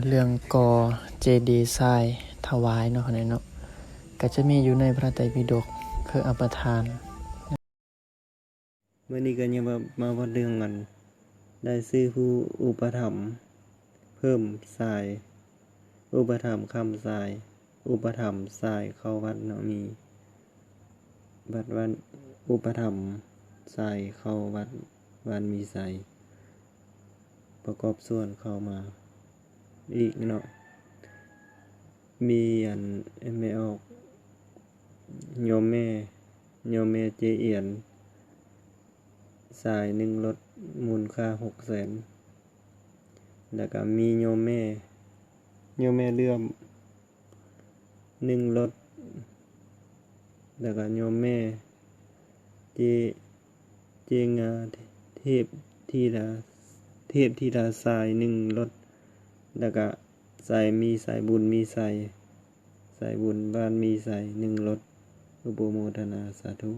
เรื่องก่อเจดีย์ทรายถวายเนาะเนาะก็จะมีอยู่ในพระไตรปิฎกคืออัปทานเมื่อนี้ก็ยังมาว่าเรื่องกันได้ซื้อผู้อุปถัมภ์เพิ่มทรายอุปถัมภ์คำทรายอุปถัมภ์ทรายเข้าวัดเนาะมีบัดวันอุปถัมภ์ทรายเข้าวัดวันมีไสประกอบส่วนเข้ามาอีกเนาะมีอันไม่ออกโยมแม่เจเอียนสาย1รถมูลค่า 600,000แล้วก็มีโยมแม่เลื่อม1รถแล้วก็โยมแม่เจงาเทพธิดาสาย1รถแล้วก็สายมีสายบุญมีสายบุญบ้านมีสาย1รถอุปโมทนาสาธุ